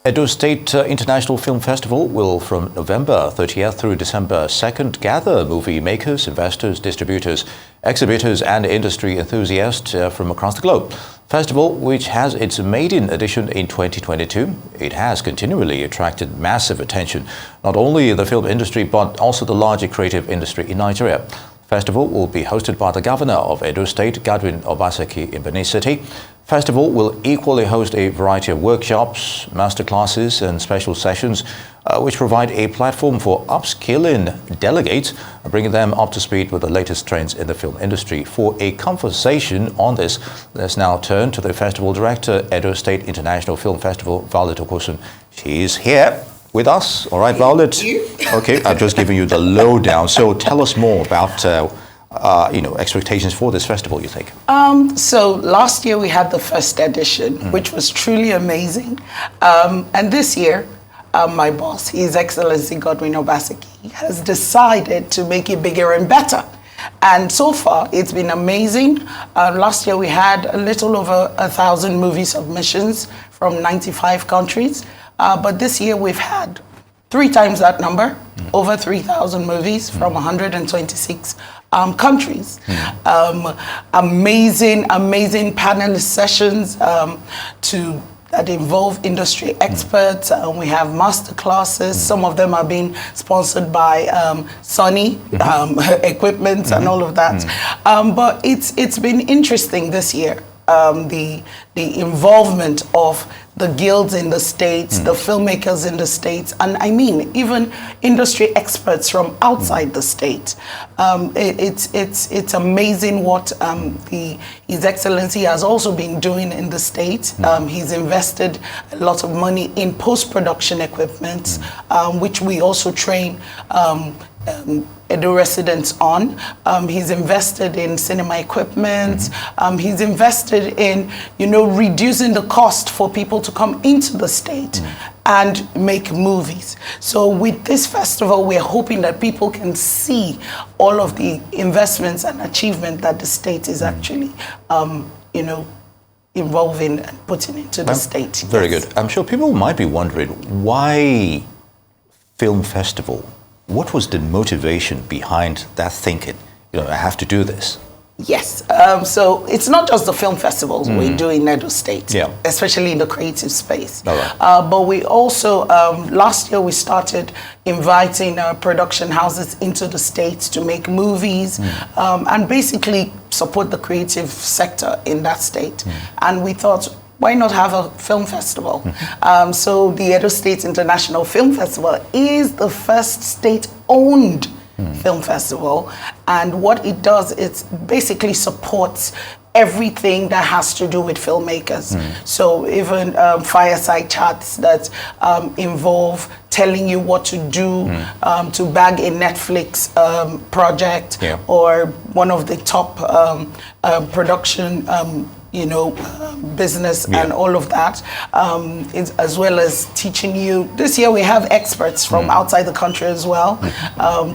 Edo State International Film Festival will, from November 30th through December 2nd, gather movie makers, investors, distributors, exhibitors, and industry enthusiasts from across the globe. Festival, which has its maiden edition in 2022, it has continually attracted massive attention, not only in the film industry, but also the larger creative industry in Nigeria. Festival will be hosted by the governor of Edo State, Godwin Obaseki, in Benin City. Festival will equally host a variety of workshops, masterclasses, and special sessions, which provide a platform for upskilling delegates, bringing them up to speed with the latest trends in the film industry. For a conversation on this, let's now turn to the festival director, Edo State International Film Festival, Violet Okosun. She's here with us. All right, Violet. Okay, I'm just giving you the lowdown. So tell us more about expectations for this festival, you think? So last year we had the first edition, which was truly amazing. And this year, my boss, His Excellency Godwin Obaseki, has decided to make it bigger and better. And so far, it's been amazing. Last year we had a little over 1,000 movie submissions from 95 countries. But this year we've had 3 times that number, over 3,000 movies from 126 countries. Amazing panelist sessions that involve industry experts. We have master classes. Some of them are being sponsored by Sony equipment and all of that. But it's been interesting this year. The involvement of the guilds in the States, the filmmakers in the States, and I mean even industry experts from outside the state. It's amazing what His Excellency has also been doing in the States. He's invested a lot of money in post-production equipment, which we also train Edo residents on. He's invested in cinema equipment. He's invested in, reducing the cost for people to come into the state and make movies. So with this festival, we're hoping that people can see all of the investments and achievement that the state is actually, involving and putting into the state. Very good. I'm sure people might be wondering, why film festival? What was the motivation behind that thinking? I have to do this. Yes. So it's not just the film festivals we do in Edo State, especially in the creative space. All right. But we also, last year we started inviting production houses into the States to make movies and basically support the creative sector in that state. And we thought, why not have a film festival? So the Edo State International Film Festival is the first state-owned film festival. And what it does, it basically supports everything that has to do with filmmakers. So even fireside chats that involve telling you what to do to bag a Netflix project or one of the top production business and all of that, as well as teaching you. This year we have experts from outside the country as well,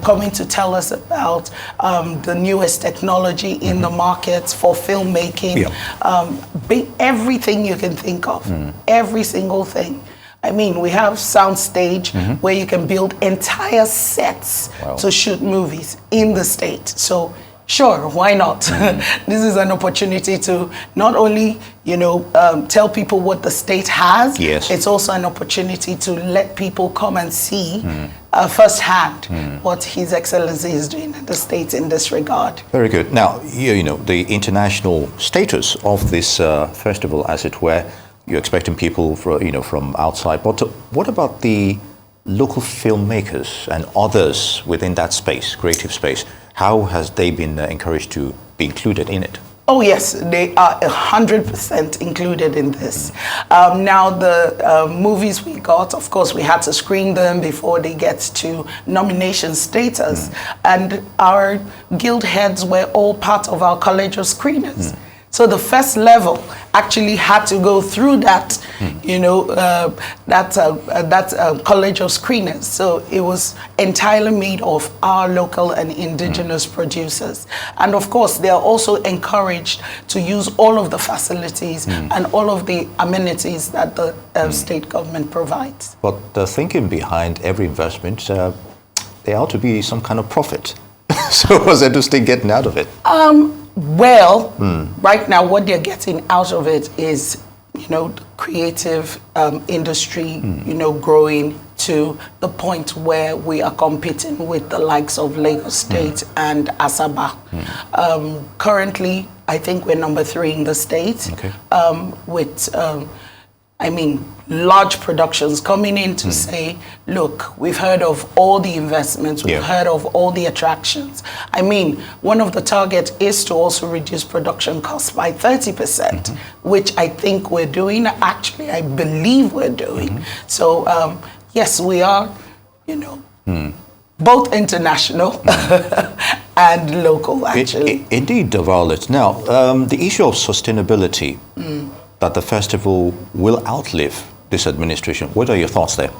coming to tell us about the newest technology in the markets for filmmaking, everything you can think of, every single thing. I mean, we have soundstage where you can build entire sets to shoot movies in the state. So sure, why not? This is an opportunity to not only, tell people what the state has. Yes. It's also an opportunity to let people come and see firsthand what His Excellency is doing in the state in this regard. Very good. Now, the international status of this festival, as it were, you're expecting people from outside. But what about the local filmmakers and others within that space, creative space? How has they been encouraged to be included in it? Oh yes, they are 100% included in this. Now the movies we got, of course, we had to screen them before they get to nomination status. And our guild heads were all part of our college of screeners. So the first level actually had to go through that, you know, college of screeners. So it was entirely made of our local and indigenous producers. And of course, they are also encouraged to use all of the facilities and all of the amenities that the state government provides. But the thinking behind every investment, there ought to be some kind of profit. So what's Edo State getting out of it? Well, right now what they're getting out of it is, you know, the creative industry, you know, growing to the point where we are competing with the likes of Lagos State and Asaba. Currently, I think we're number 3 in the state, with I mean, large productions coming in to say, look, we've heard of all the investments, we've heard of all the attractions. I mean, one of the targets is to also reduce production costs by 30%, which I think we're doing. Actually, I believe we're doing. So, yes, we are, you know, both international and local, actually. Indeed, Violet. Now, the issue of sustainability, that the festival will outlive this administration. What are your thoughts there?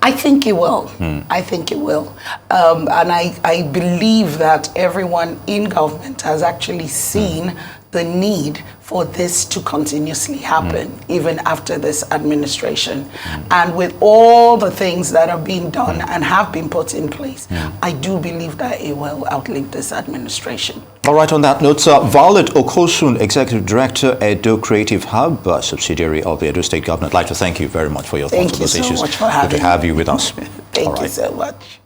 I think it will. I think it will. And I believe that everyone in government has actually seen the need for this to continuously happen, even after this administration. And with all the things that are being done and have been put in place, I do believe that it will outlive this administration. All right, on that note, Violet Okosun, Executive Director, Edo Creative Hub, subsidiary of the Edo State Government. I'd like to thank you very much for your thoughts on those issues. Thank you so much for having me. Good to have you with us. Thank you so much.